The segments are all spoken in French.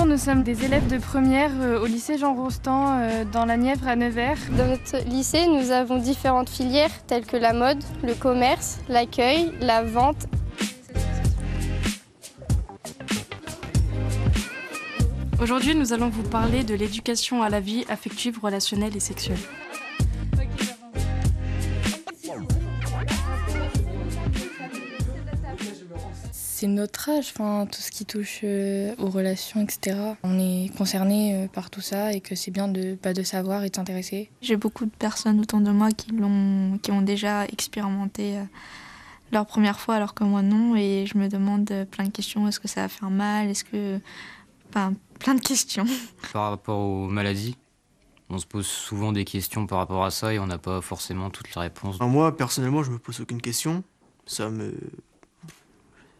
Bonjour, nous sommes des élèves de première au lycée Jean Rostand dans la Nièvre à Nevers. Dans notre lycée, nous avons différentes filières telles que la mode, le commerce, l'accueil, la vente. Aujourd'hui, nous allons vous parler de l'éducation à la vie affective, relationnelle et sexuelle. C'est notre âge, tout ce qui touche aux relations, etc. On est concerné par tout ça et que c'est bien de savoir et de s'intéresser. J'ai beaucoup de personnes autour de moi qui ont déjà expérimenté leur première fois alors que moi non, et je me demande plein de questions. Est-ce que ça va faire mal? Plein de questions. Par rapport aux maladies, on se pose souvent des questions par rapport à ça et on n'a pas forcément toutes les réponses. Moi, personnellement, je me pose aucune question.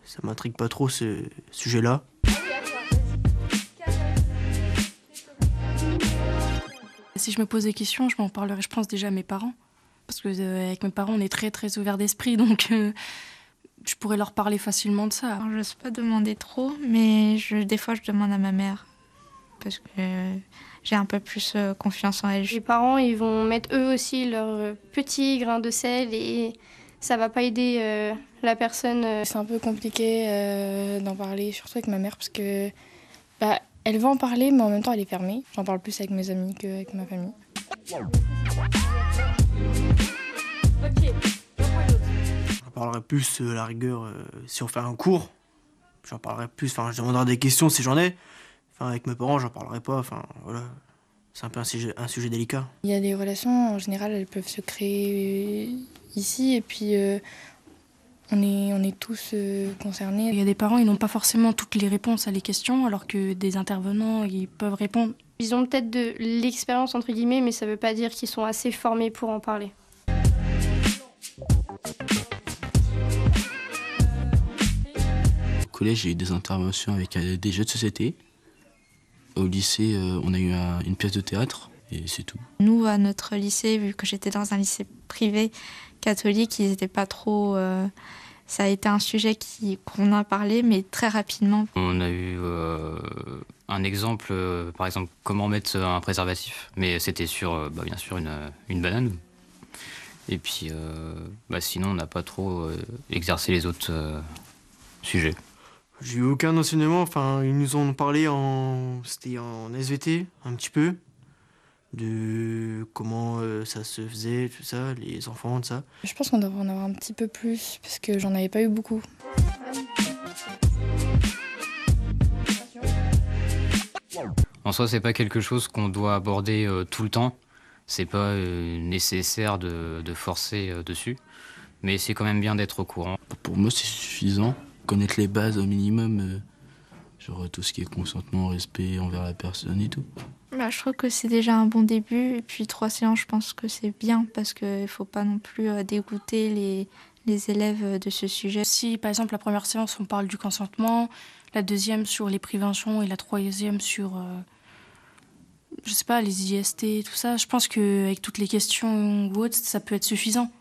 Ça m'intrigue pas trop, ce sujet-là. Si je me pose des questions, je m'en parlerai, je pense, déjà à mes parents. Parce que avec mes parents, on est très, très ouverts d'esprit, donc je pourrais leur parler facilement de ça. Alors, je ne sais pas demander trop, mais des fois, je demande à ma mère. Parce que j'ai un peu plus confiance en elle. Les parents, ils vont mettre eux aussi leur petit grain de sel et ça va pas aider la personne. C'est un peu compliqué d'en parler, surtout avec ma mère, parce que elle va en parler, mais en même temps, elle est fermée. J'en parle plus avec mes amis qu'avec ma famille. J'en parlerai plus à la rigueur si on fait un cours. J'en parlerai plus, je demanderai des questions si j'en ai. Avec mes parents, j'en parlerai pas, voilà. C'est un peu un sujet délicat. Il y a des relations, en général, elles peuvent se créer ici, et puis on est tous concernés. Il y a des parents, ils n'ont pas forcément toutes les réponses à les questions, alors que des intervenants, ils peuvent répondre. Ils ont peut-être de l'expérience, entre guillemets, mais ça veut pas dire qu'ils sont assez formés pour en parler. Au collège, j'ai eu des interventions avec des jeux de société. Au lycée, on a eu une pièce de théâtre et c'est tout. Nous, à notre lycée, vu que j'étais dans un lycée privé catholique, ils n'étaient pas trop... ça a été un sujet qu'on a parlé, mais très rapidement. On a eu un exemple, par exemple, comment mettre un préservatif. Mais c'était sur, bien sûr, une banane. Et puis, sinon, on n'a pas trop exercé les autres sujets. J'ai eu aucun enseignement, ils nous ont parlé c'était en SVT, un petit peu, de comment ça se faisait, tout ça, les enfants, tout ça. Je pense qu'on devrait en avoir un petit peu plus, parce que j'en avais pas eu beaucoup. En soi, c'est pas quelque chose qu'on doit aborder tout le temps. C'est pas nécessaire de forcer dessus, mais c'est quand même bien d'être au courant. Pour moi, c'est suffisant. Connaître les bases au minimum, genre tout ce qui est consentement, respect envers la personne et tout. Je trouve que c'est déjà un bon début, et puis 3 séances, je pense que c'est bien, parce qu'il ne faut pas non plus dégoûter les élèves de ce sujet. Si, par exemple, la première séance, on parle du consentement, la deuxième sur les préventions et la troisième sur, les IST, tout ça, je pense qu'avec toutes les questions ou autres, ça peut être suffisant.